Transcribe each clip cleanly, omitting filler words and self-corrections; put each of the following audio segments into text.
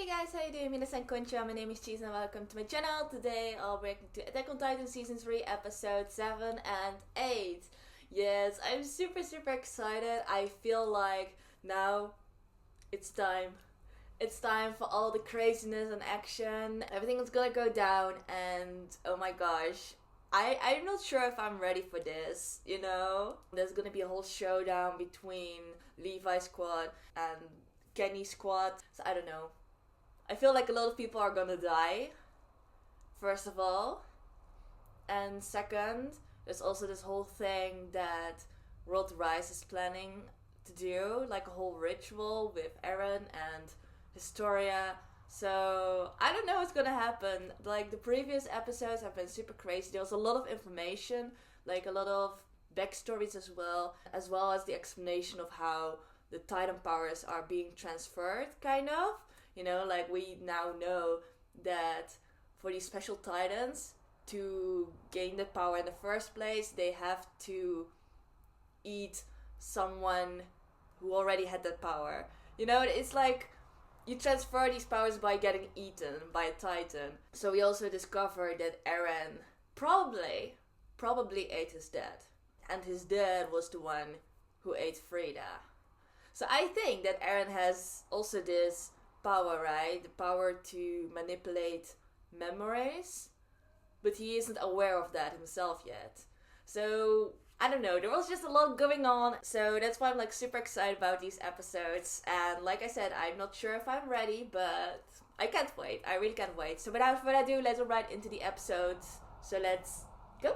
Hey guys, how you doing? Minasan konnichiwa, my name is Cheese and welcome to my channel. Today I'll be reacting to Attack on Titan Season 3 Episode 7 and 8. Yes, I'm super excited. I feel like now it's time. It's time for all the craziness and action. Everything is gonna go down and oh my gosh. I'm not sure if I'm ready for this, you know? There's gonna be a whole showdown between Levi's squad and Kenny's squad. So I don't know. I feel like a lot of people are gonna die, first of all. And second, there's also this whole thing that World Rise is planning to do, like a whole ritual with Eren and Historia. So I don't know what's gonna happen. Like the previous episodes have been super crazy. There was a lot of information, like a lot of backstories as well as the explanation of how the Titan powers are being transferred, kind of. You know, like we now know that for these special Titans to gain the power in the first place, they have to eat someone who already had that power. You know, it's like you transfer these powers by getting eaten by a Titan. So we also discovered that Eren probably ate his dad. And his dad was the one who ate Frida. So I think that Eren has also this power, right? The power to manipulate memories. But he isn't aware of that himself yet. So I don't know, there was just a lot going on. So that's why I'm like super excited about these episodes. And like I said, I'm not sure if I'm ready, but I can't wait. I really can't wait. So without further ado, let's go right into the episodes. So let's go.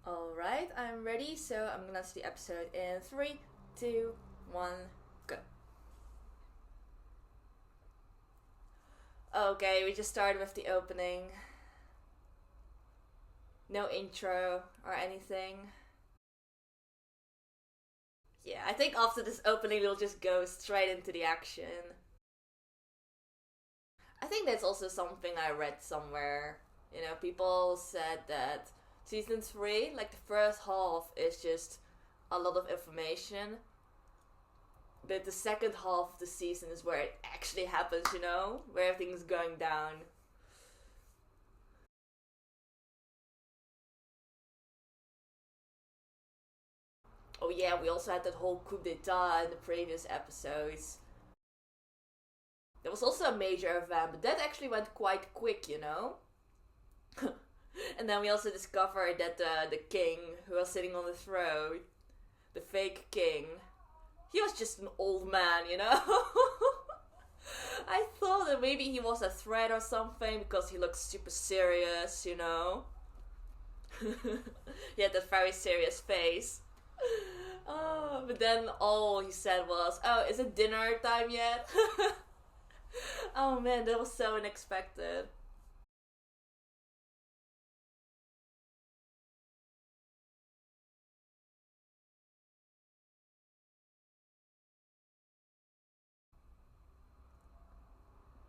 Alright, I'm ready, so I'm gonna see the episode in 3, 2, 1, go. Okay, we just started with the opening. No intro or anything. Yeah, I think after this opening we'll just go straight into the action. I think that's also something I read somewhere. You know, people said that Season 3, like the first half, is just a lot of information. But the second half of the season is where it actually happens, you know? Where everything's going down. Oh yeah, we also had that whole coup d'etat in the previous episodes. There was also a major event, but that actually went quite quick, you know? And then we also discovered that the king who was sitting on the throne, the fake king, he was just an old man, you know? I thought that maybe he was a threat or something because he looked super serious, you know? He had that very serious face. Oh, but then all he said was, "Oh, is it dinner time yet?" Oh man, that was so unexpected.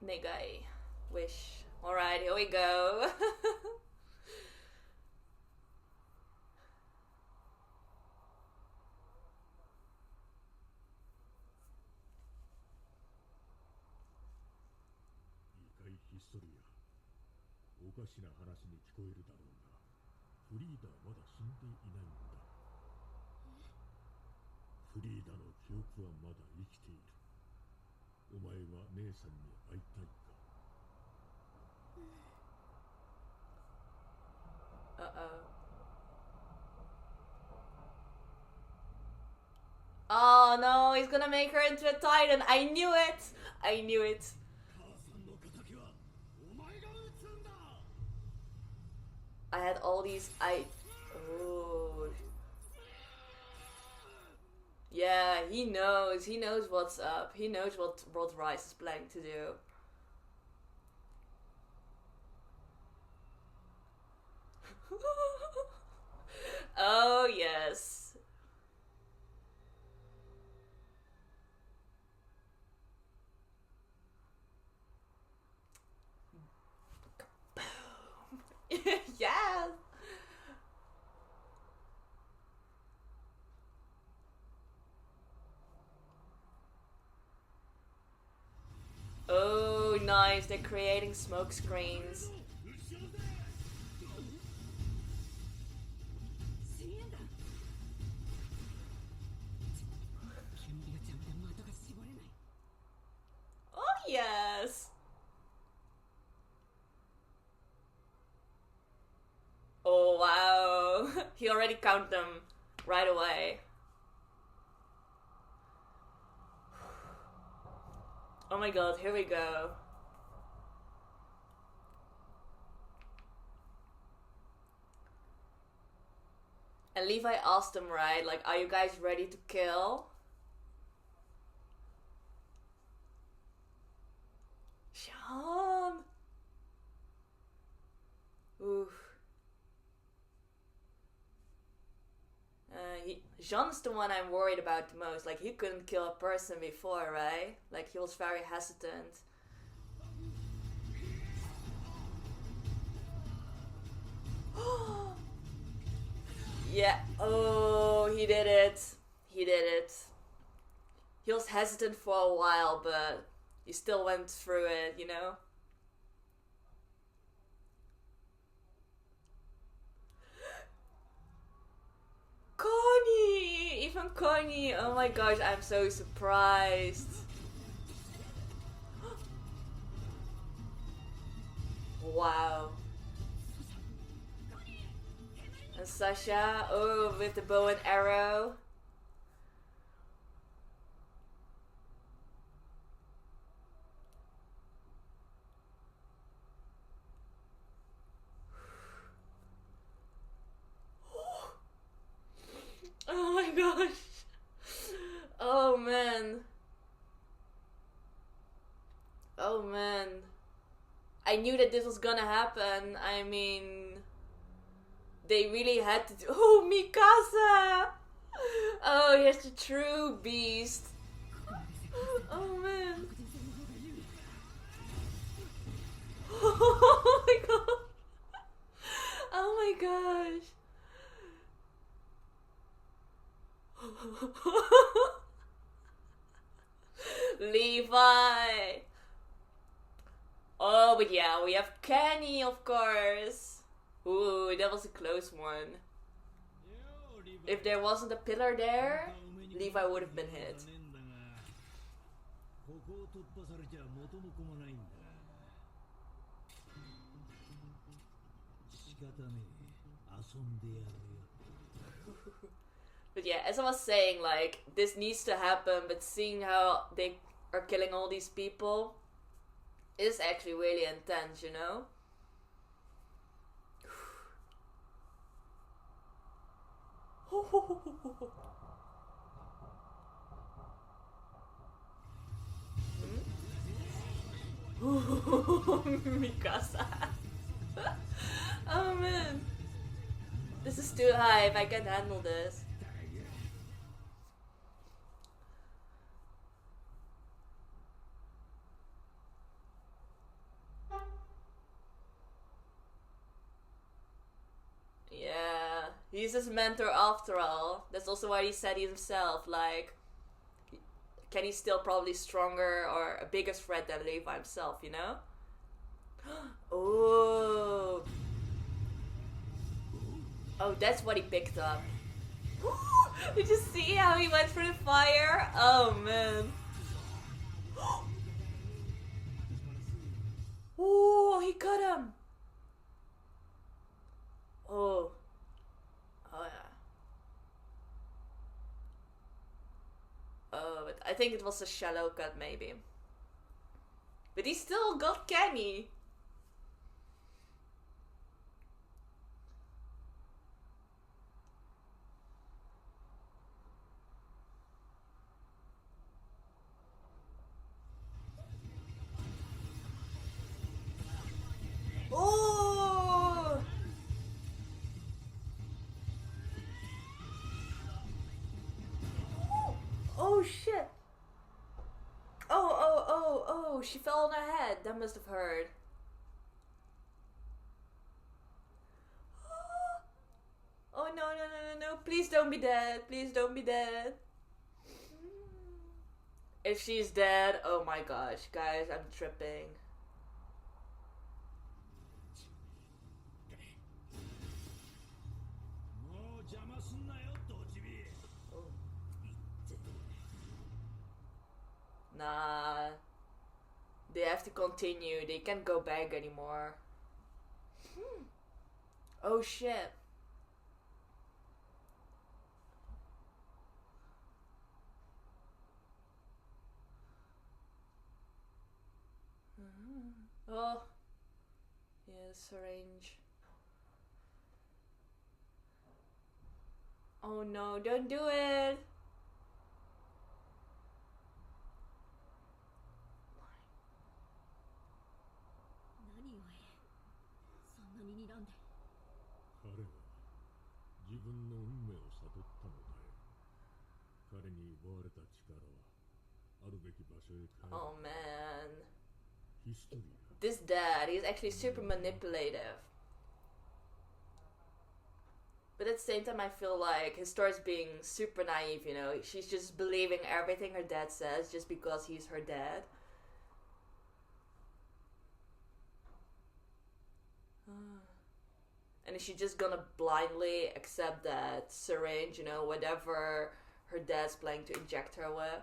Negai. Wish. Alright, here we go. Historia. おかしな話に聞こえるだろうが、フリーダはまだ死んでいないんだ。フリーダの記憶はまだ生きている。お前は姉さんに会いたいか？ Uh-oh. Oh no, he's gonna make her into a Titan. I knew it! I knew it. I had all these. Oh. Yeah, he knows. He knows what's up. He knows what World Rise is planning to do. Oh, yes. Boom. Yeah. nice. They're creating smoke screens. Oh yes. Oh wow. He already counted them right away. Oh my god, here we go. And Levi asked him, right, like, are you guys ready to kill? Sean! Oof. Jean's the one I'm worried about the most. Like, he couldn't kill a person before, right? Like, he was very hesitant. Yeah. Oh, he did it. He did it. He was hesitant for a while, but he still went through it, you know? Connie! Even Connie! Oh my gosh, I'm so surprised. Wow. And Sasha, oh, with the bow and arrow. Oh my gosh. Oh man. Oh man. I knew that this was gonna happen. I mean, they really had to do. Oh, Mikasa! Oh, here's the true beast. Oh man. Oh my god. Oh my gosh. Levi. Oh, but yeah, we have Kenny, of course. Ooh, that was a close one. If there wasn't a pillar there, Levi would have been hit. But yeah, as I was saying, like, this needs to happen, but seeing how they are killing all these people is actually really intense, you know? Mikasa. Oh man. This is too high if I can't handle this. Yeah, he's his mentor after all. That's also why he said he himself, like, Kenny's still probably stronger or a bigger threat than Levi himself, you know? Oh. Oh, that's what he picked up. Did you see how he went through the fire? Oh, man. Oh, he got him. Oh. Oh, yeah. Oh, but I think it was a shallow cut, maybe. But he still got Kenny. Oh! Oh shit! Oh, she fell on her head. That must have hurt. Oh no, please don't be dead. Please don't be dead. If she's dead, oh my gosh, guys, I'm tripping. Nah. They have to continue. They can't go back anymore. Oh shit. Oh. Yeah, syringe. Oh no, don't do it. Oh man. This dad, he's actually super manipulative. But at the same time, I feel like Historia's being super naive, you know? She's just believing everything her dad says just because he's her dad. And is she just gonna blindly accept that syringe, you know, whatever her dad's planning to inject her with?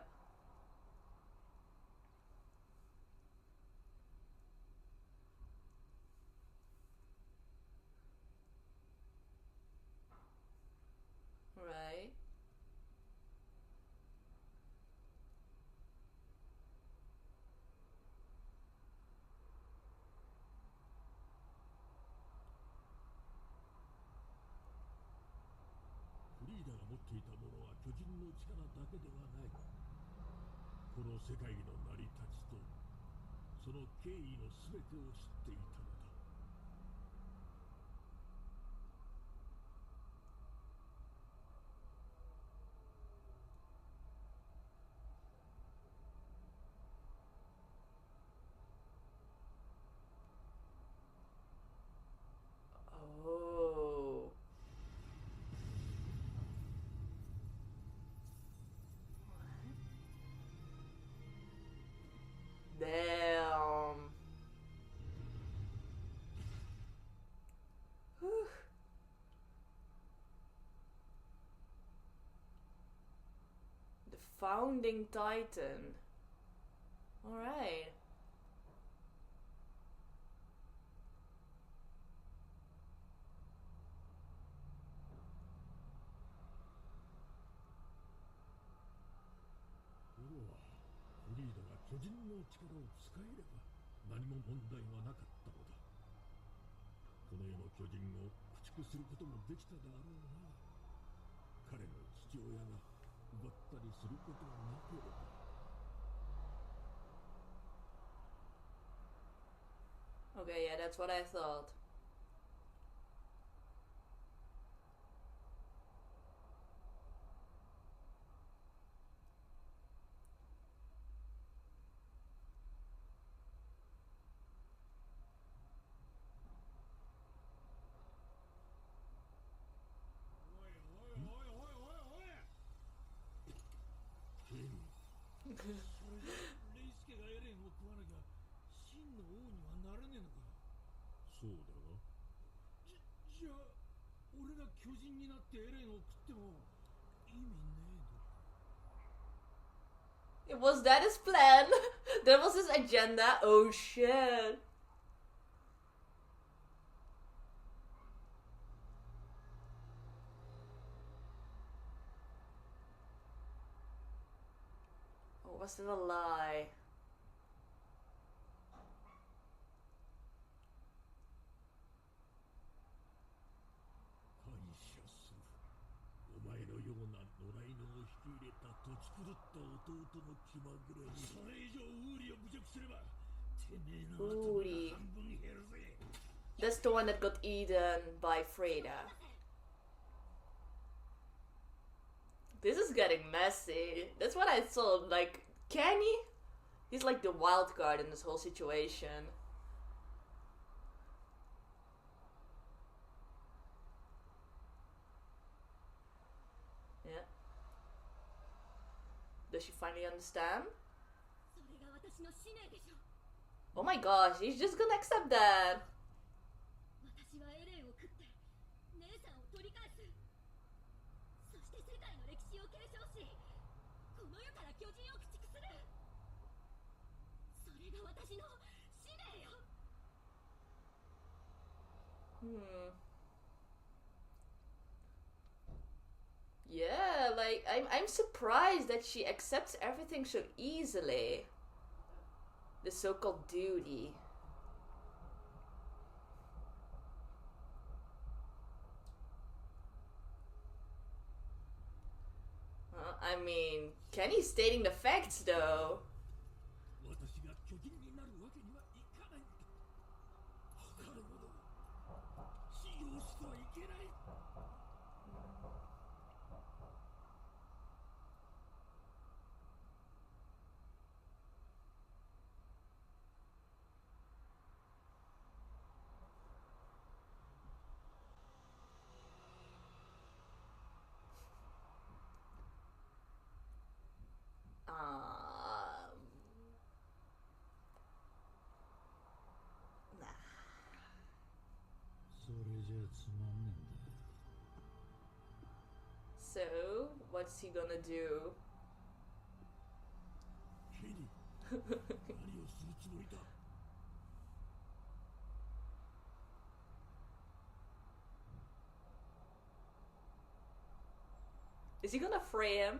Right. Oh. Damn. Whew. The founding titan. Alright. Okay, yeah, that's what I thought. Was that his plan? That was his agenda? Oh shit. Or was it a lie? Uri. That's the one that got eaten by Freda. This is getting messy. That's what I thought. Like, Kenny? He's like the wild card in this whole situation. Yeah. Does she finally understand? Oh my gosh, he's just gonna accept that. Hmm. Yeah, like I'm surprised that she accepts everything so easily. The so-called duty. I mean, Kenny's stating the facts though. Nah. それじゃつまんねえんだ。 So, what's he gonna do? ケニー、何をするつもりだ。 Is he gonna free him?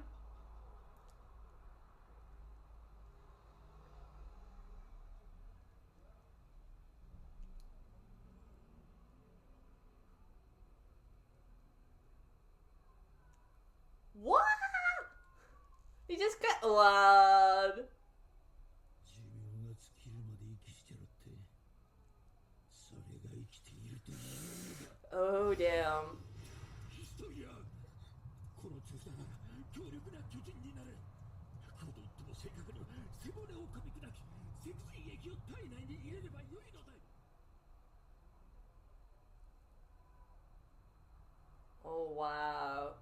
What? He just got one. 寿命が尽きるまで息してろって。それが生きているという意味だ。 Oh damn. ヒストリア、この調子なら強力な巨人になる。こうと言っても正確に背骨を噛み砕き、脊髄液を体内に入れればよいのだ。 Oh wow.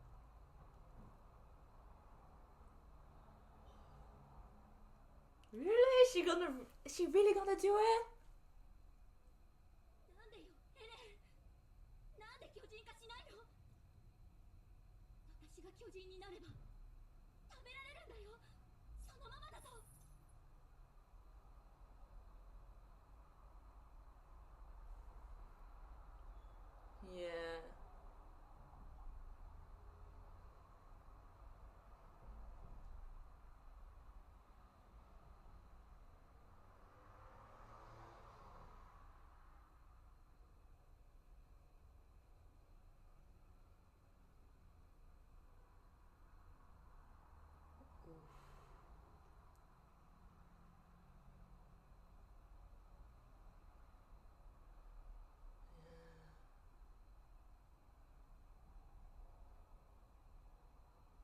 Really? Is she really gonna do it? なんでよ、エレン。なんで巨人化しないの？私が巨人になれば食べられるんだよ。そのままだと。 Yeah.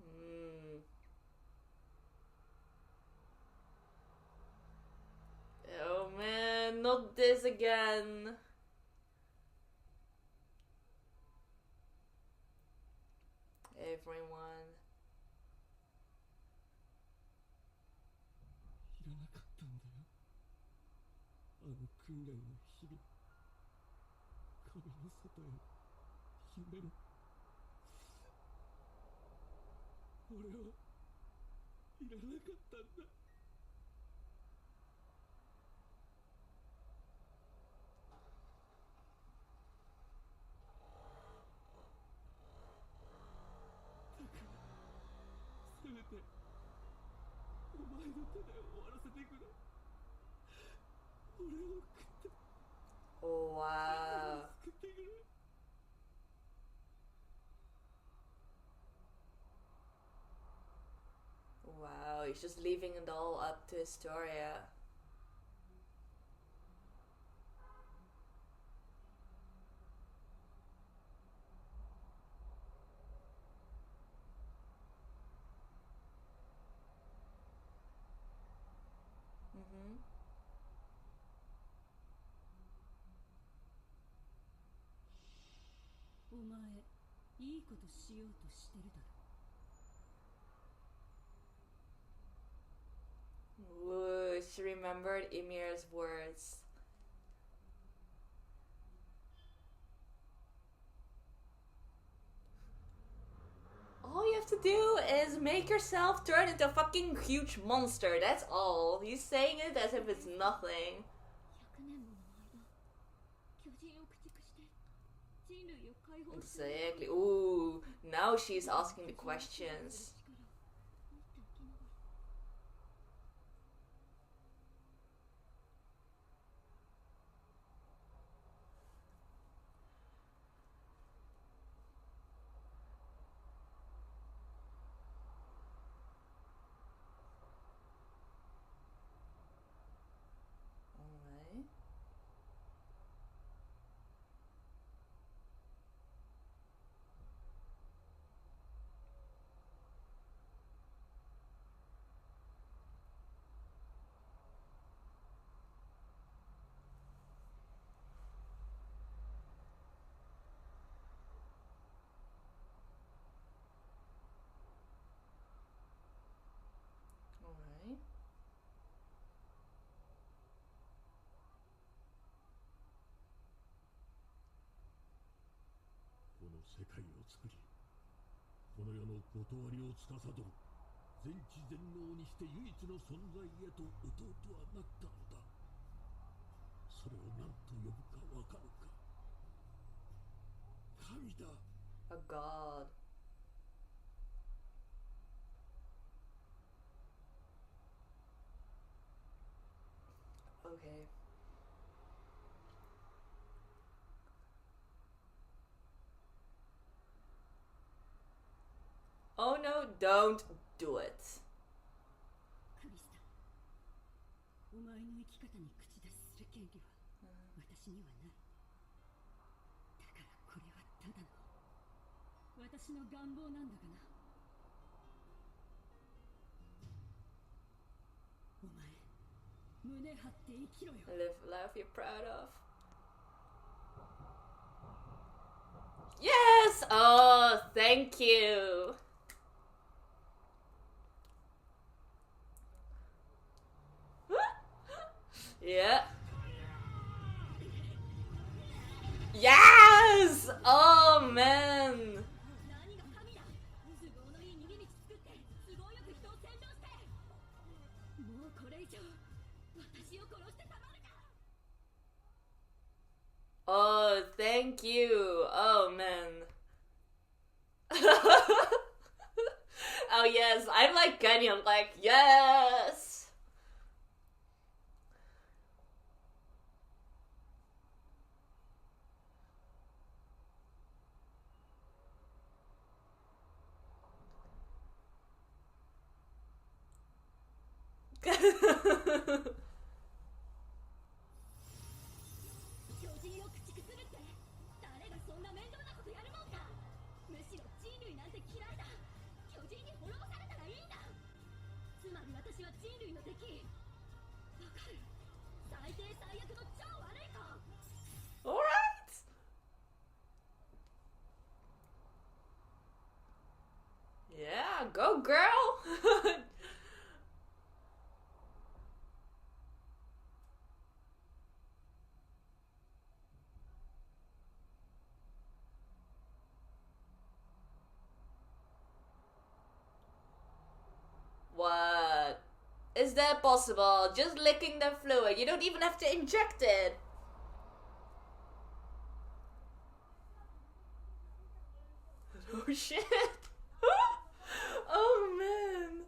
Hmm. Oh man, not this again. Everyone. いらなかったんだよ。あの訓練の日々。壁の外へ秘める。俺はいらなかったんだ。 せめてお前の手で終わらせてくれ。俺を食って Oh wow. 救ってくれ。 Wow, he's just leaving it all up to Historia. Mm-hmm. お前、いいことしようとしてるだろ。 Ooh, she remembered Emir's words. All you have to do is make yourself turn into a fucking huge monster. That's all. He's saying it as if it's nothing. 100年もの間巨人を駆逐して人類を解放する Exactly. Ooh, now she's asking the questions. Alright. この世界を作り、この世のことわりを司る全知全能にして唯一の存在へと弟はなったのだ。それを何と呼ぶかわかるか。神だ。 A god. Okay. Oh no, don't do it. クリスタ、お前の生き方に口出しする権利は私にはない。だからこれはただの私の願望なんだがな。お前、胸張って生きろよ。 Live a life you're proud of. Yes! Oh, thank you. Yeah. Yes! Oh man. 何が神だ。都合のいい逃げ道作って都合よく人を洗脳して。もうこれ以上私を殺してたまるか。 Oh, thank you. Oh man. Oh yes, I'm like Kenny. I'm like, yes. Alright. Yeah, go girl. What? Is that possible? Just licking the fluid. You don't even have to inject it. Oh shit. Oh man.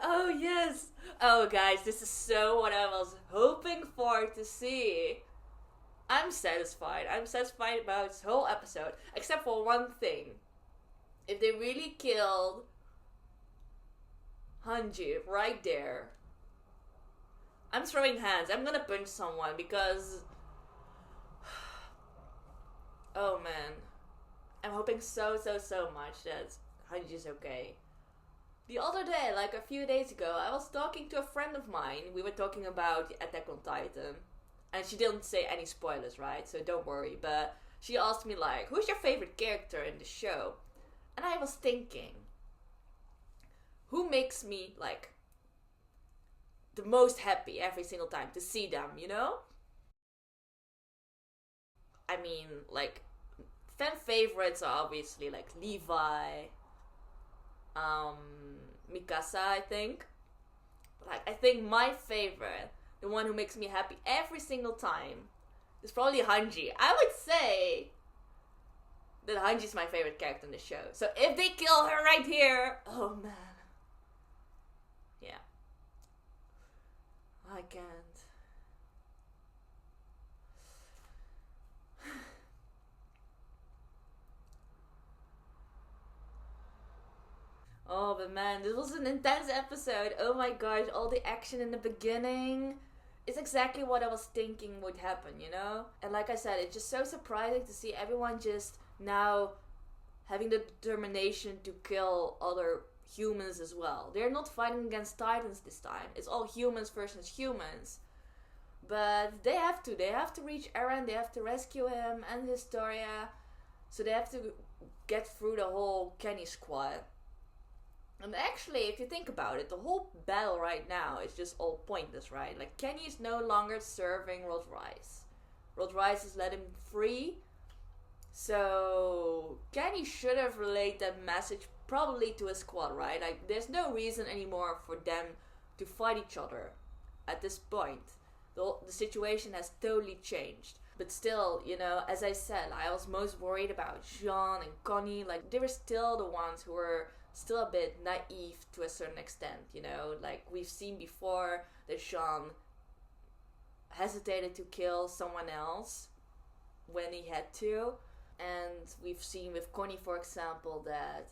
Oh yes. Oh guys, this is so what I was hoping for to see. I'm satisfied. I'm satisfied about this whole episode. Except for one thing. If they really killed Hanji right there, I'm throwing hands. I'm gonna punch someone because... Oh man. I'm hoping so much that Hanji's okay. The other day, like a few days ago, I was talking to a friend of mine. We were talking about Attack on Titan. And she didn't say any spoilers, right? So don't worry. But she asked me like, who's your favorite character in the show? And I was thinking, who makes me like the most happy every single time to see them, you know? I mean, like, fan favorites are obviously like Levi, Mikasa, I think. Like, I think my favorite, the one who makes me happy every single time, is probably Hanji. I would say that Hanji's my favorite character in the show. So if they kill her right here, oh man. Yeah. I can't. Oh, but man, this was an intense episode. Oh my gosh, all the action in the beginning. It's exactly what I was thinking would happen, you know? And like I said, it's just so surprising to see everyone just now having the determination to kill other humans as well. They're not fighting against titans this time. It's all humans versus humans. But they have to reach Eren, they have to rescue him and Historia. So they have to get through the whole Kenny squad. And actually, if you think about it, the whole battle right now is just all pointless, right? Like, Kenny is no longer serving Rod Rice. Rod Rice has let him free. So, Kenny should have relayed that message probably to his squad, right? Like, there's no reason anymore for them to fight each other at this point. The situation has totally changed. But still, you know, as I said, I was most worried about Jean and Connie. Like, they were still the ones who were still a bit naive to a certain extent, you know? Like, we've seen before that Jean hesitated to kill someone else when he had to. And we've seen with Connie, for example, that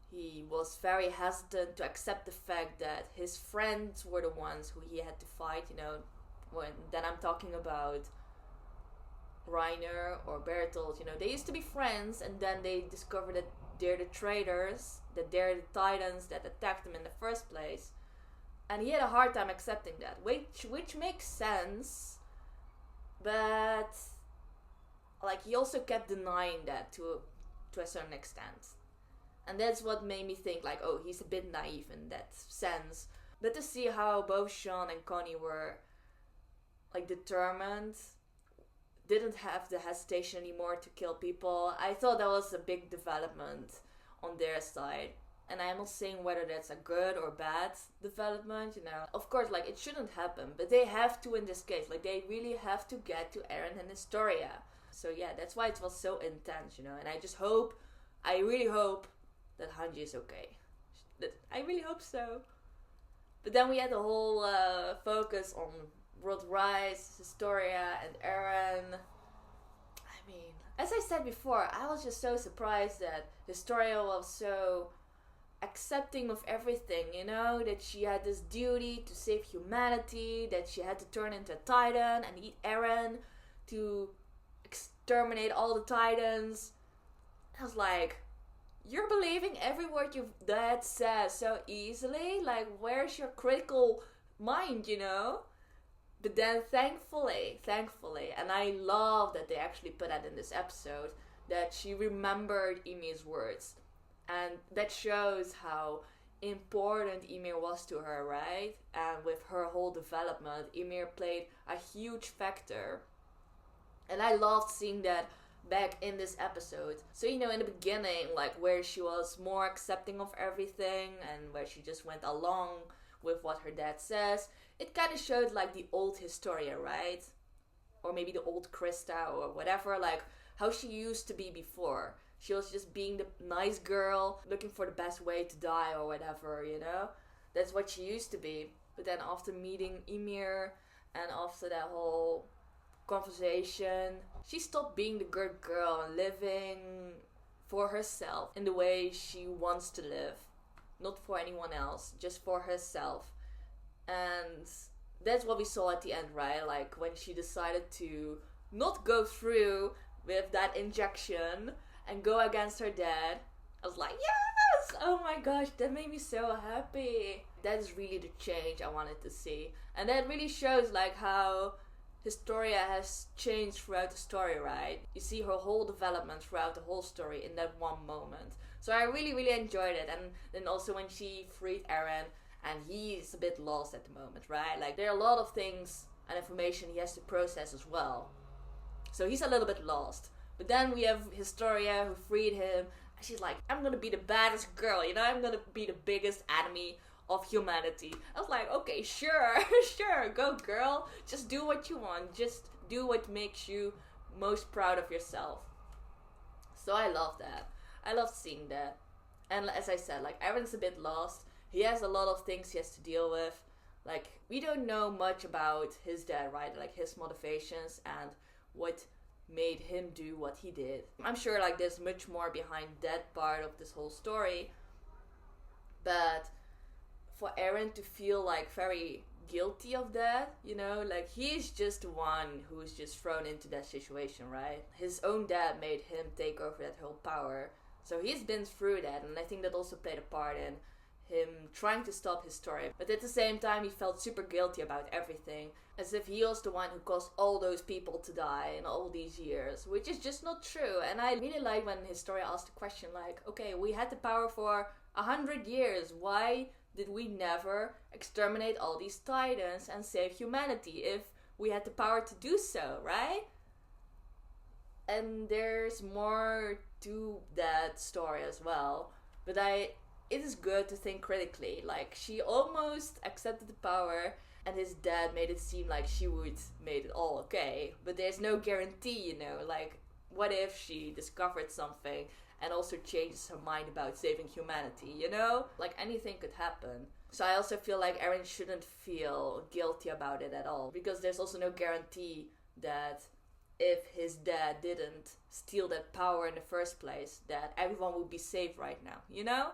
he was very hesitant to accept the fact that his friends were the ones who he had to fight, you know? Then I'm talking about Reiner or Bertolt, you know, they used to be friends, and then they discovered that they're the traitors, that they're the titans that attacked him in the first place. And he had a hard time accepting that, which makes sense, but like, he also kept denying that to a certain extent. And that's what made me think, like, oh, he's a bit naive in that sense. But to see how both Sean and Connie were, like, determined, didn't have the hesitation anymore to kill people, I thought that was a big development on their side. And I'm not saying whether that's a good or bad development, you know. Of course, like, it shouldn't happen, but they have to in this case. Like, they really have to get to Eren and Historia. So yeah, that's why it was so intense, you know. And I really hope that Hanji is okay. I really hope so. But then we had the whole focus on Rod Rice, Historia, and Eren. I mean, as I said before, I was just so surprised that Historia was so accepting of everything, you know, that she had this duty to save humanity, that she had to turn into a titan and eat Eren to exterminate all the titans. I was like, you're believing every word your dad says so easily? Like, where's your critical mind, you know? But then thankfully, and I love that they actually put that in this episode, that she remembered Ymir's words. And that shows how important Ymir was to her, right? And with her whole development, Ymir played a huge factor. And I loved seeing that back in this episode. So, you know, in the beginning, like, where she was more accepting of everything and where she just went along with what her dad says, it kind of showed, like, the old Historia, right? Or maybe the old Krista or whatever, like, how she used to be before. She was just being the nice girl, looking for the best way to die or whatever, you know? That's what she used to be. But then after meeting Ymir and after that whole conversation, she stopped being the good girl and living for herself in the way she wants to live. Not for anyone else, just for herself. And that's what we saw at the end, right? Like, when she decided to not go through with that injection and go against her dad, I was like, yes! Oh my gosh, that made me so happy. That is really the change I wanted to see. And that really shows, like, how Historia has changed throughout the story, right? You see her whole development throughout the whole story in that one moment. So I really, really enjoyed it. And then also when she freed Eren, and he's a bit lost at the moment, right? Like, there are a lot of things and information he has to process as well. So he's a little bit lost. But then we have Historia who freed him, She's like, I'm gonna be the baddest girl, you know, I'm gonna be the biggest enemy of humanity. I was like, okay, sure, sure, go girl. Just do what you want. Just do what makes you most proud of yourself. So I love that. I love seeing that. And as I said, like, Aaron's a bit lost. He has a lot of things he has to deal with. Like, we don't know much about his dad, right? Like, his motivations and what made him do what he did. I'm sure, like, there's much more behind that part of this whole story. But for Aaron to feel, like, very guilty of that, you know, like, he's just the one who's just thrown into that situation, right? His own dad made him take over that whole power. So he's been through that, and I think that also played a part in him trying to stop his story. But at the same time, he felt super guilty about everything, as if he was the one who caused all those people to die in all these years, which is just not true. And I really like when Historia asked the question, like, okay, we had the power for 100 years, why did we never exterminate all these titans and save humanity if we had the power to do so, right? And there's more to that story as well, but it is good to think critically. Like, she almost accepted the power, and his dad made it seem like she would made it all okay, but there's no guarantee, you know, like, what if she discovered something and also changes her mind about saving humanity, you know? Like, anything could happen. So I also feel like Eren shouldn't feel guilty about it at all, because there's also no guarantee that if his dad didn't steal that power in the first place, that everyone would be safe right now, you know?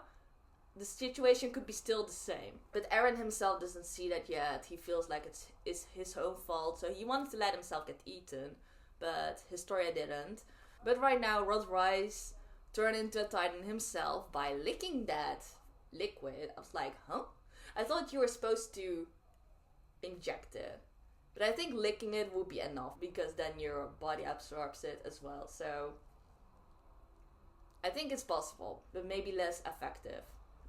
The situation could be still the same. But Eren himself doesn't see that yet. He feels like it's his own fault, so he wants to let himself get eaten, but Historia didn't. But right now, Rod Rice turned into a Titan himself by licking that liquid. I was like, huh? I thought you were supposed to inject it. But I think licking it would be enough, because then your body absorbs it as well. So I think it's possible, but maybe less effective.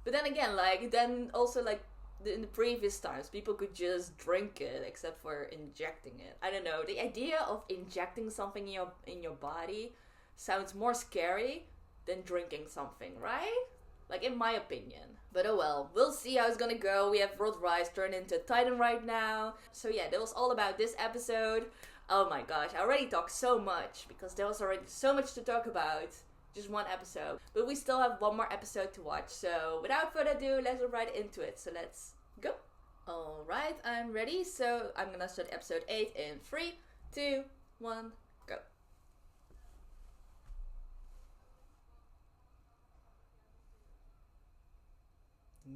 But then again, like, then also, like, in the previous times, people could just drink it, except for injecting it. I don't know. The idea of injecting something in your body sounds more scary than drinking something, right? Like, in my opinion. But oh well, we'll see how it's gonna go. We have Rod Rice turned into Titan right now. So yeah, that was all about this episode. Oh my gosh, I already talked so much, because there was already so much to talk about. Just one episode. But we still have one more episode to watch. So without further ado, let's get right into it. So let's go. Alright, I'm ready. So I'm gonna start episode 8 in 3, 2, 1, go.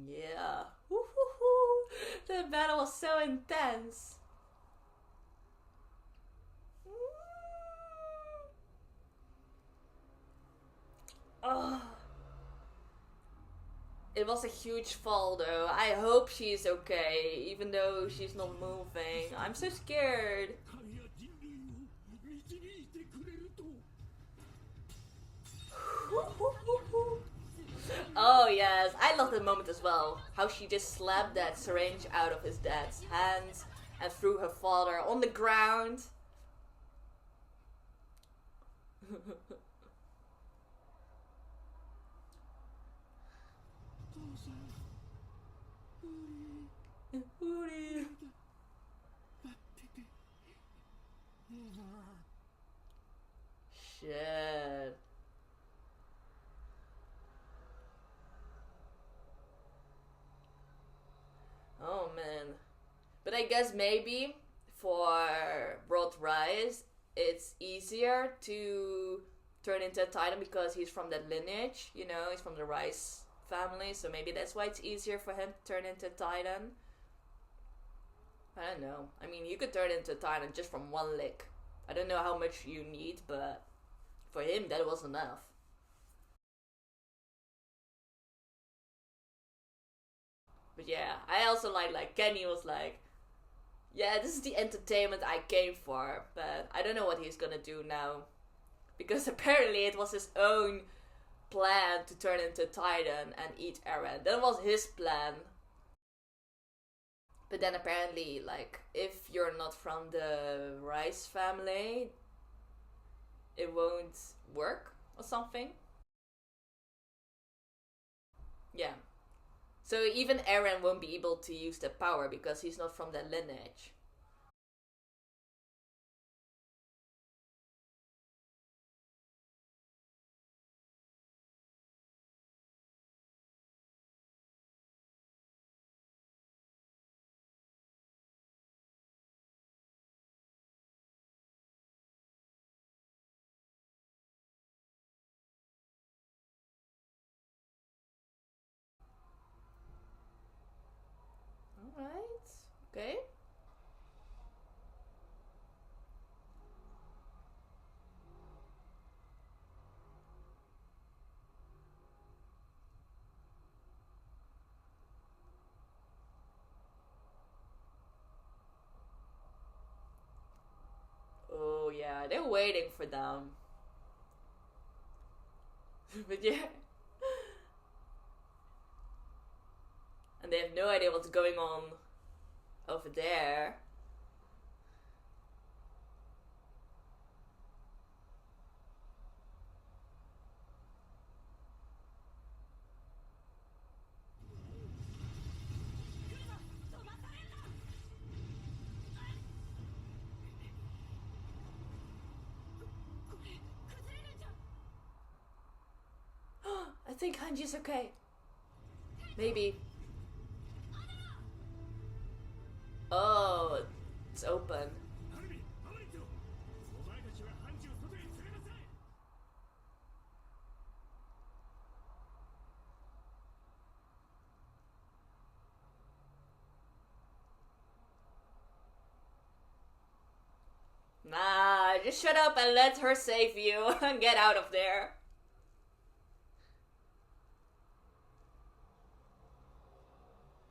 Yeah. Woo-hoo-hoo. The battle was so intense. Oh. It was a huge fall though. I hope she's okay, even though she's not moving. I'm so scared. Oh yes, I love that moment as well. How she just slapped that syringe out of his dad's hands and threw her father on the ground. Shit. Oh man. But I guess maybe for Rod Rice, it's easier to turn into a Titan because he's from that lineage, you know, he's from the Rice family, so maybe that's why it's easier for him to turn into a Titan. I don't know. I mean, you could turn into a Titan just from one lick. I don't know how much you need, but for him that was enough. But yeah, I also like Kenny was like, yeah, this is the entertainment I came for, but I don't know what he's gonna do now. Because apparently it was his own plan to turn into Titan and eat Eren. That was his plan. But then apparently, like, if you're not from the Rice family, it won't work or something. Yeah. So even Eren won't be able to use the power because he's not from that lineage. Alright. Okay. Oh yeah, they're waiting for them. But yeah. And they have no idea what's going on over there. I think Hanji's okay. Maybe. Oh, it's open. Nah, just shut up and let her save you and get out of there.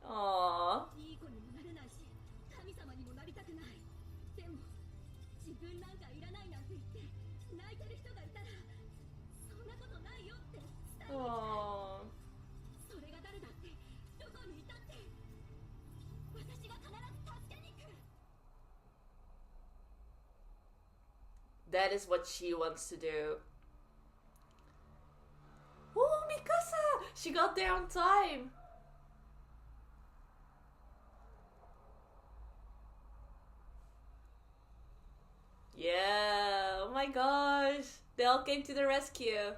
Aww. Aww. That is what she wants to do. Oh, Mikasa! She got there on time. Yeah, oh my gosh. They all came to the rescue.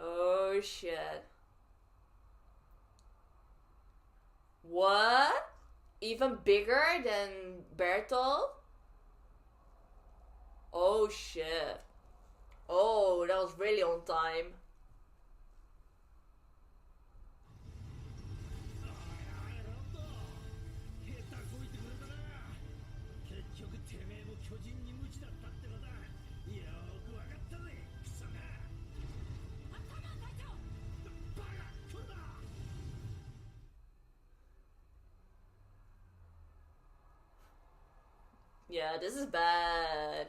Oh shit. What? Even bigger than Bertolt? Oh shit. Oh, that was really on time. Yeah, this is bad.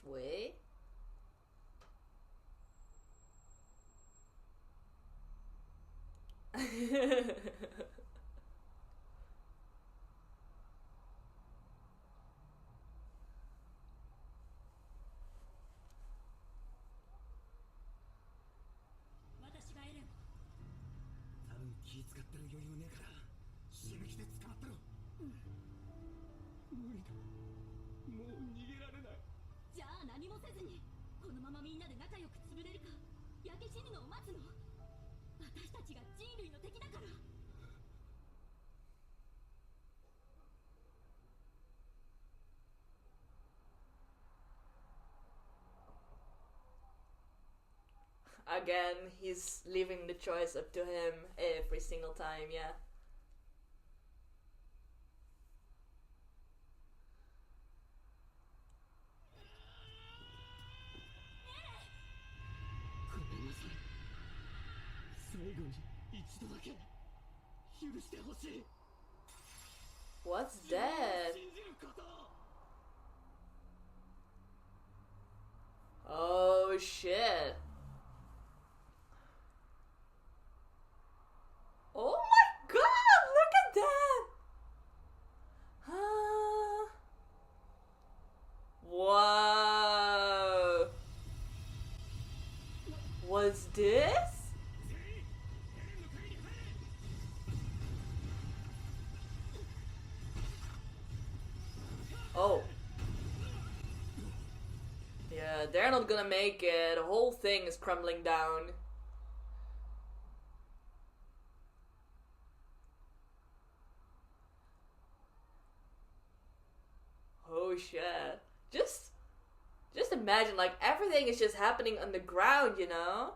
Wait. Again, he's leaving the choice up to him every single time, yeah. What's that? Oh shit. Oh my god, look at that! Whoa. What's this? Oh. Yeah, they're not gonna make it. The whole thing is crumbling down. Oh shit. Just imagine, like, everything is just happening underground, you know?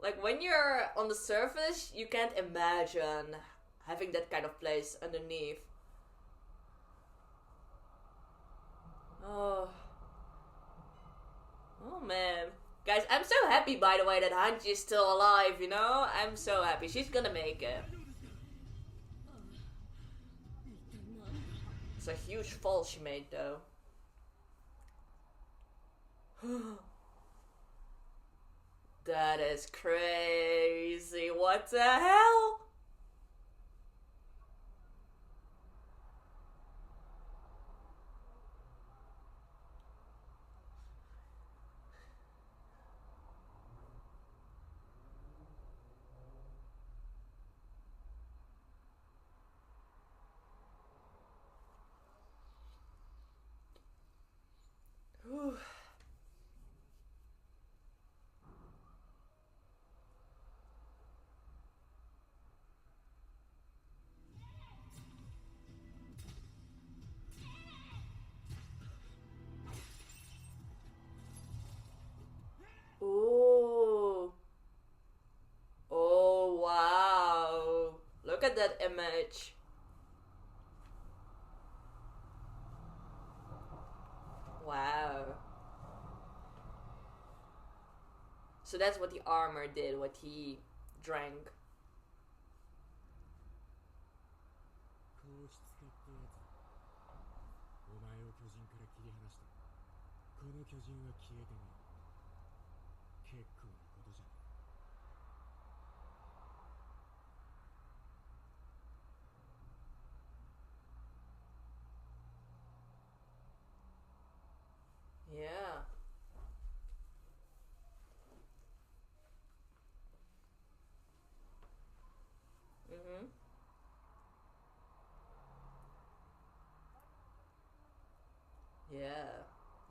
Like, when you're on the surface, you can't imagine having that kind of place underneath. Oh. Oh man. Guys, I'm so happy, by the way, that Hanji is still alive, you know? I'm so happy. She's gonna make it. It's a huge fall she made, though. That is crazy. What the hell? Whew. Ooh. Oh, wow. Look at that image. Wow. So that's what the armor did, what he drank. Yeah. Mm-hmm. Yeah.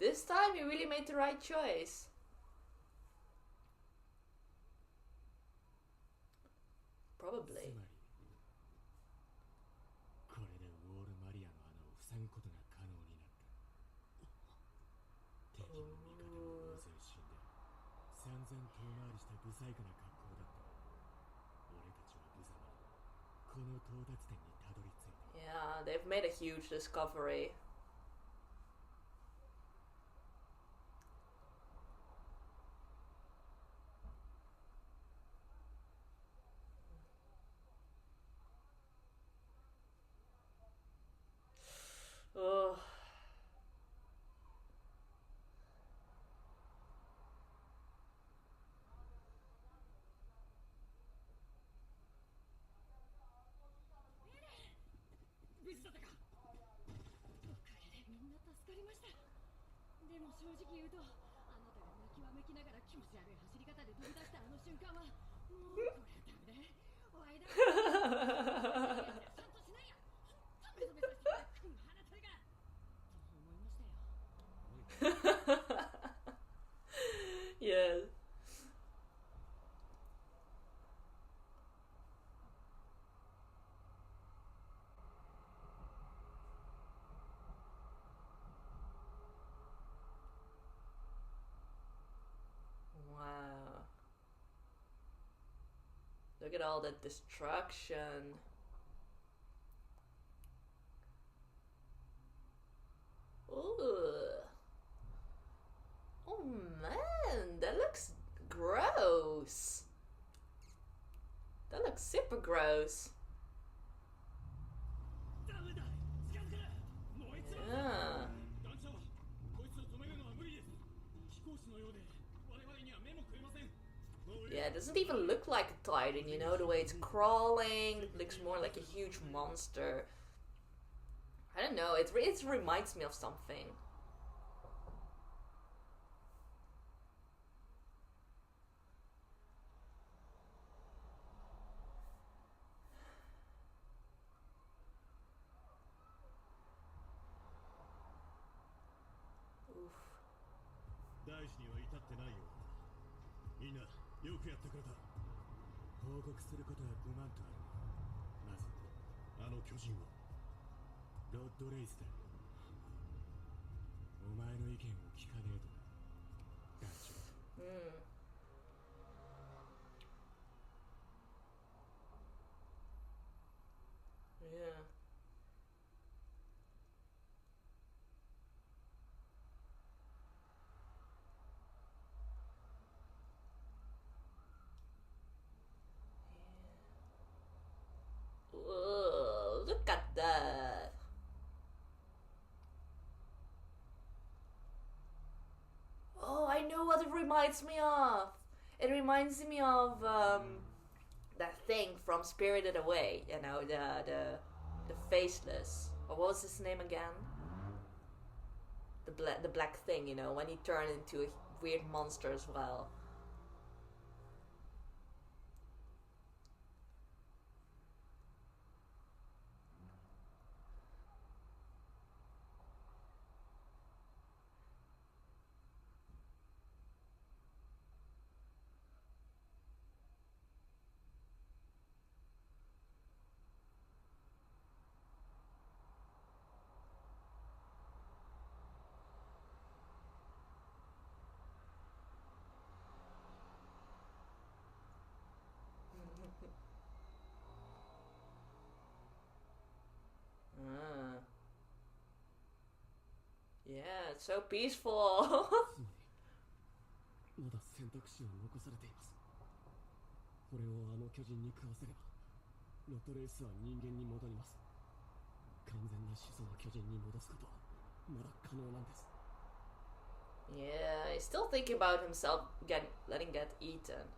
This time he really made the right choice. Probably. Yeah, they've made a huge discovery. Oh. Yes. all that destruction. Ooh. Oh man, that looks gross. That looks super gross. Yeah. Yeah, it doesn't even look like a titan, you know, the way it's crawling. It looks more like a huge monster. I don't know, it reminds me of something. Oof. 大事には至ってないようだ。みんなよくやってくれた。報告することは5万とある。まずあの巨人をロッドレイスだ。お前の意見を聞かねえとな。団長。Yeah. Whoa, look at that. Oh, I know what it reminds me of. It reminds me of that thing from Spirited Away, you know, the faceless. Or what was his name again? The black thing, you know, when he turned into a weird monster as well. Yeah, it's so peaceful. まだ選択肢は残されています。これをあの巨人に食わせれば、ロッドレイスは人間に戻ります。完全な始祖を巨人に戻すことはまだ可能なんです。Yeah, he's still thinking about himself letting get eaten.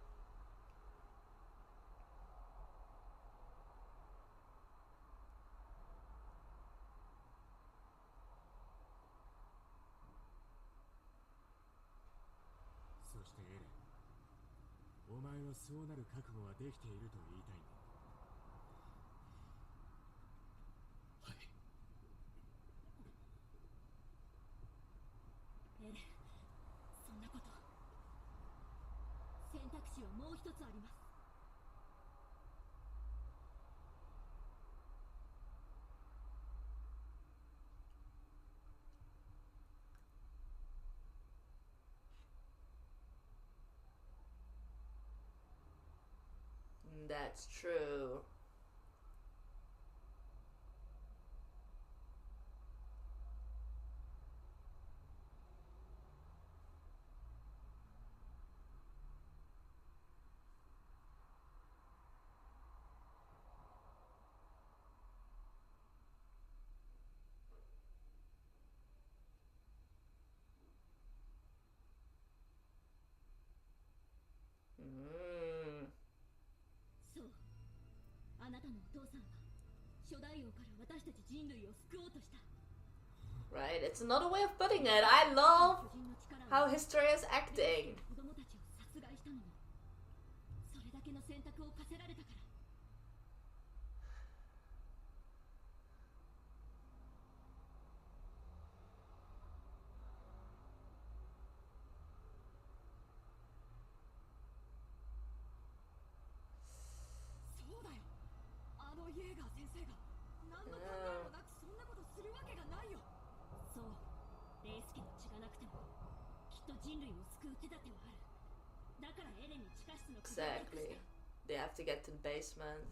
Erin, お前はそうなる覚悟はできていると言いたいんだ。はい。エレン、そんなこと。選択肢はもう一つあります。That's true. Mm. そう。あなたのお父さんは初代王から私たち人類を救おうとした。Right, it's another way of putting it. I love how Historia's acting. 子供たちを殺害したのもそれだけの選択を課せられたから。そうだよ。あのイエーガー先生が何の考えもなくそんなことするわけがないよ。そう。レイス家の血がなくてもきっと人類を救う手立てはある。だからエレンに地下室の Exactly. they have to get to the basement.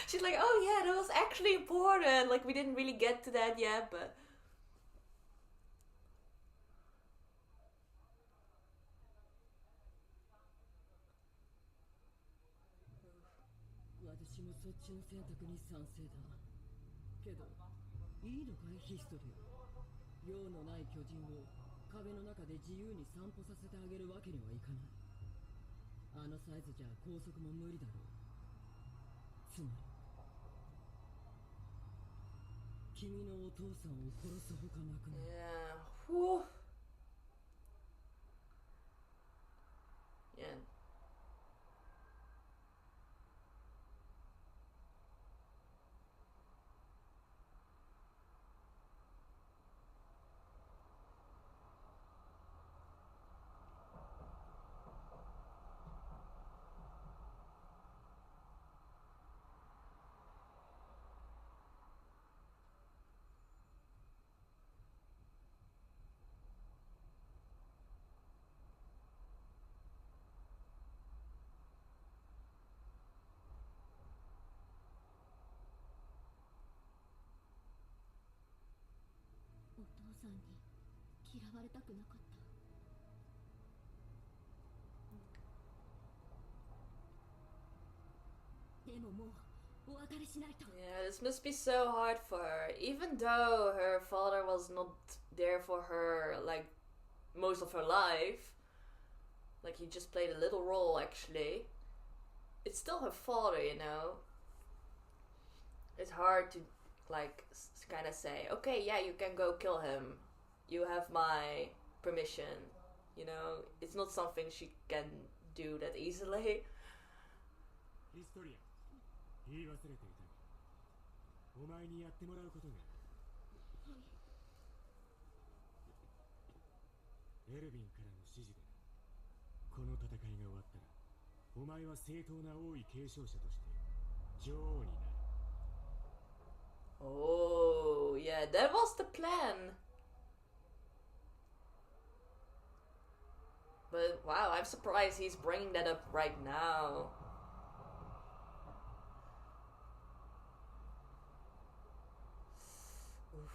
She's like, oh yeah, that was actually important. Like, we didn't really get to that yet, but... 私もそっちの選択に賛成だ。けど、いいのかいヒストリア。用のない巨人を壁の中で自由に散歩させてあげるわけにはいかない。あのサイズじゃ高速も無理だろう。つまり、君のお父さんを殺すほかなくなる。Yeah. Whew. Yeah.お父さんに嫌われたくなかった。でももうお別れしないと。 Yeah, this must be so hard for her. Even though her father was not there for her, like, most of her life. Like, he just played a little role, actually. It's still her father, you know? It's hard to, like, kind of say, okay, yeah, you can go kill him. You have my permission. You know? It's not something she can do that easily. ヒストリア、言い忘れていたが、お前にやってもらうことがある。エルヴィンからの指示でな。この戦いが終わったら、お前は正当な王位継承者として女王になる。Oh, yeah, that was the plan. But wow, I'm surprised he's bringing that up right now. Oof.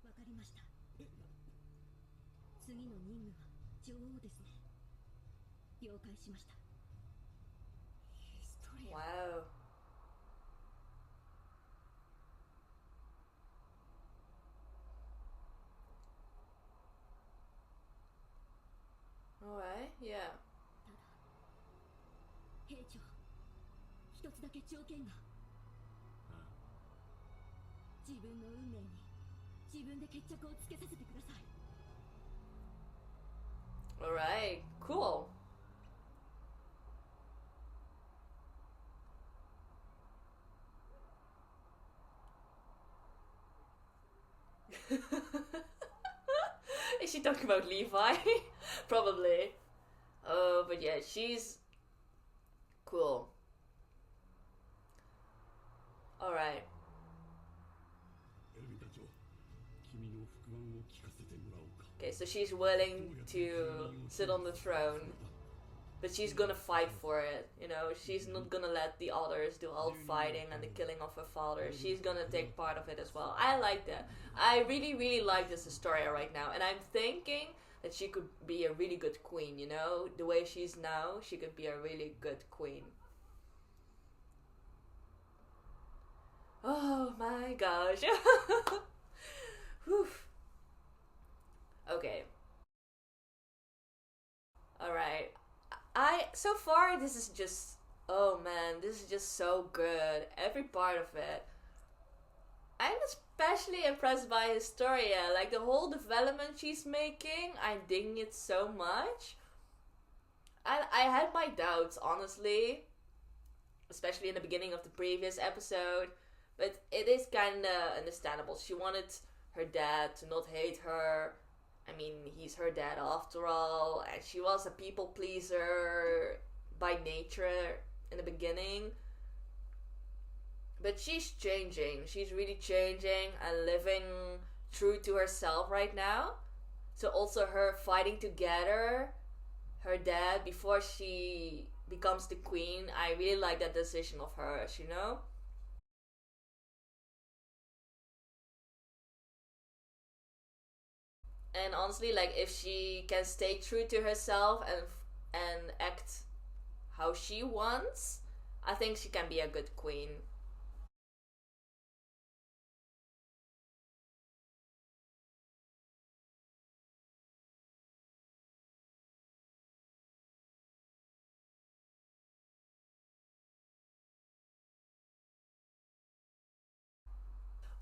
わかりました。次の任務は女王ですね。了解しました。ヒストリア。 Wow. Alright, yeah. ただ、兵長、一つだけ条件が。自分の運命に自分で決着をつけさせてください。 Alright, cool. Is she talking about Levi? Probably. Oh, but yeah, she's cool. Alright. Okay, so she's willing to sit on the throne, but she's gonna fight for it, you know? She's not gonna let the others do all the fighting and the killing of her father. She's gonna take part of it as well. I like that. I really, really like this Historia right now, and I'm thinking that she could be a really good queen, you know? The way she's now, she could be a really good queen. Oh my gosh. Whew. Okay. Alright. So far this is just, oh man, this is just so good. Every part of it. I'm especially impressed by Historia. Like the whole development she's making, I'm digging it so much. I had my doubts, honestly, especially in the beginning of the previous episode, but it is kind of understandable. She wanted her dad to not hate her. I mean, he's her dad after all, and she was a people pleaser by nature in the beginning. But she's changing. She's really changing and living true to herself right now. So also her fighting together her dad before she becomes the queen. I really like that decision of hers, you know? And honestly, like if she can stay true to herself and act how she wants, I think she can be a good queen.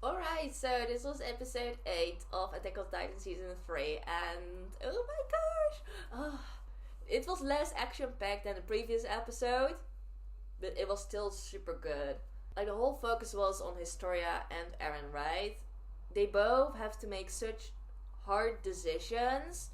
Alright, so this was episode 8 of Attack on Titan season 3, and oh my gosh! Oh, it was less action packed than the previous episode, but it was still super good. Like the whole focus was on Historia and Eren, right? They both have to make such hard decisions.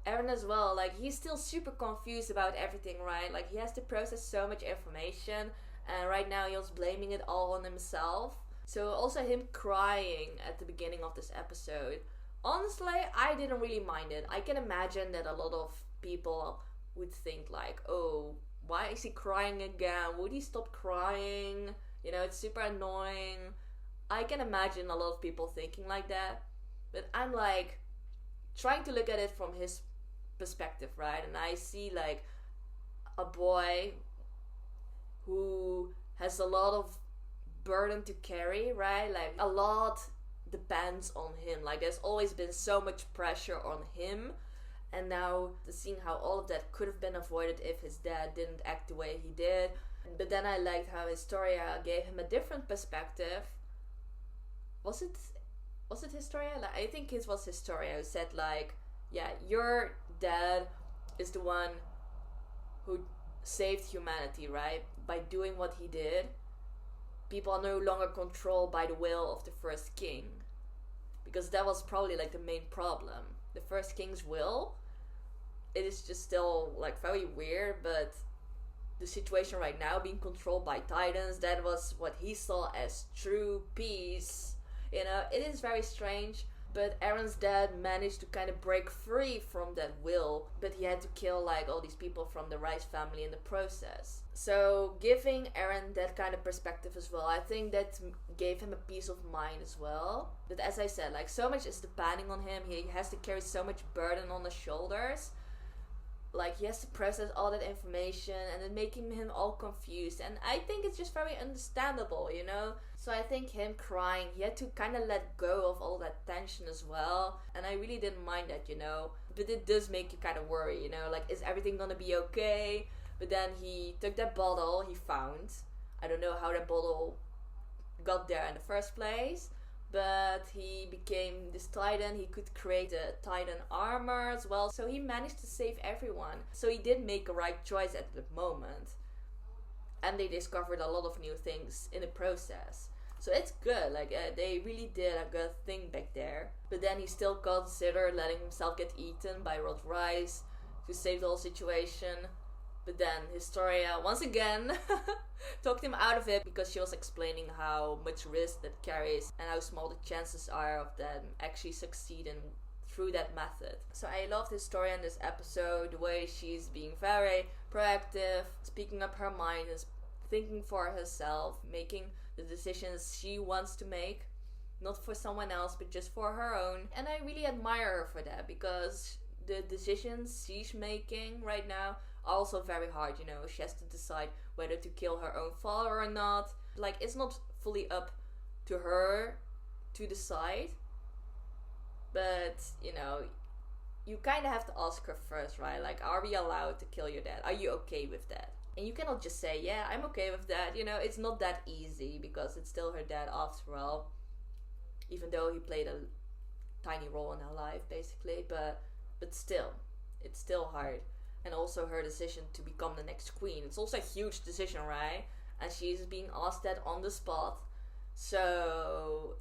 Eren as well, like he's still super confused about everything, right? Like he has to process so much information, and right now he's blaming it all on himself. So also him crying at the beginning of this episode. Honestly, I didn't really mind it. I can imagine that a lot of people would think like, oh, why is he crying again? Would he stop crying? You know, it's super annoying. I can imagine a lot of people thinking like that. But I'm like trying to look at it from his perspective, right? And I see like a boy who has a lot of burden to carry, right? Like a lot depends on him. Like there's always been so much pressure on him, and now seeing how all of that could have been avoided if his dad didn't act the way he did. But then I liked how Historia gave him a different perspective. Was it Historia? Like, I think it was Historia who said like, yeah, your dad is the one who saved humanity, right? By doing what he did, people are no longer controlled by the will of the first king. Because that was probably like the main problem. The first king's will, it is just still like very weird, but the situation right now being controlled by titans, that was what he saw as true peace. You know, it is very strange. But Eren's dad managed to kind of break free from that will, but he had to kill like all these people from the Rice family in the process. So giving Eren that kind of perspective as well, I think that gave him a peace of mind as well. But as I said, like so much is depending on him. He has to carry so much burden on his shoulders. Like he has to process all that information and then making him all confused. And I think it's just very understandable, you know? So I think him crying, he had to kind of let go of all that tension as well. And I really didn't mind that, you know? But it does make you kind of worry, you know? Like, is everything gonna be okay? But then he took that bottle he found. I don't know how that bottle got there in the first place. But he became this titan. He could create a titan armor as well. So he managed to save everyone. So he did make a right choice at the moment. And they discovered a lot of new things in the process. So it's good. Like they really did a good thing back there. But then he still considered letting himself get eaten by Rod Rice to save the whole situation. But then Historia once again talked him out of it because she was explaining how much risk that carries and how small the chances are of them actually succeeding through that method. So I loved Historia in this episode, the way she's being very proactive, speaking up her mind and thinking for herself, making the decisions she wants to make, not for someone else but just for her own. And I really admire her for that because the decisions she's making right now are also very hard, you know. She has to decide whether to kill her own father or not. Like, it's not fully up to her to decide, but, you know, you kind of have to ask her first, right? Like, are we allowed to kill your dad? Are you okay with that? And you cannot just say, yeah, I'm okay with that. You know, it's not that easy because it's still her dad after all. Even though he played a tiny role in her life, basically. But still, it's still hard. And also her decision to become the next queen. It's also a huge decision, right? And she's being asked that on the spot. So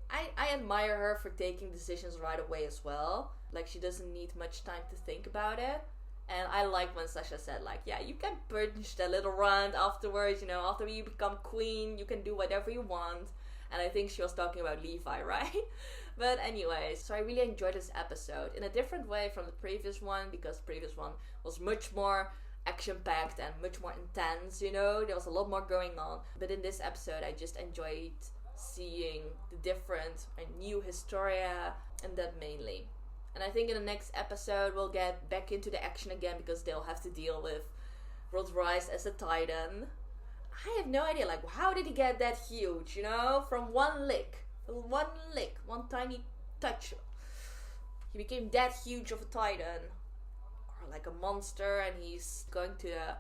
I admire her for taking decisions right away as well. Like, she doesn't need much time to think about it. And I like when Sasha said, like, yeah, you can purge that little rant afterwards, you know, after you become queen, you can do whatever you want. And I think she was talking about Levi, right? But anyways, so I really enjoyed this episode in a different way from the previous one, because the previous one was much more action-packed and much more intense, you know, there was a lot more going on. But in this episode, I just enjoyed seeing the different and new Historia, and that mainly. And I think in the next episode we'll get back into the action again, because they'll have to deal with Rodriguez as a Titan. I have no idea, like, how did he get that huge, you know? From one tiny touch. He became that huge of a Titan. Or like a monster, and he's going to the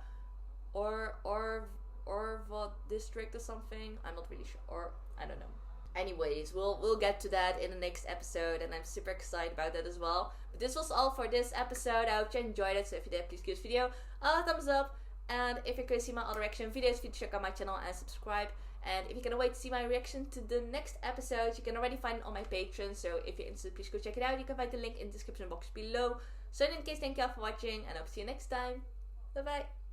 Orvot district or something. I'm not really sure. Or, I don't know. Anyways, we'll get to that in the next episode, and I'm super excited about that as well. But this was all for this episode. I hope you enjoyed it. So if you did, please give this video a thumbs up. And if you're going to see my other reaction videos, please check out my channel and subscribe. And if you cannot wait to see my reaction to the next episode, you can already find it on my Patreon. So if you're interested, please go check it out. You can find the link in the description box below. So in any case, thank you all for watching, and I hope to see you next time. Bye bye.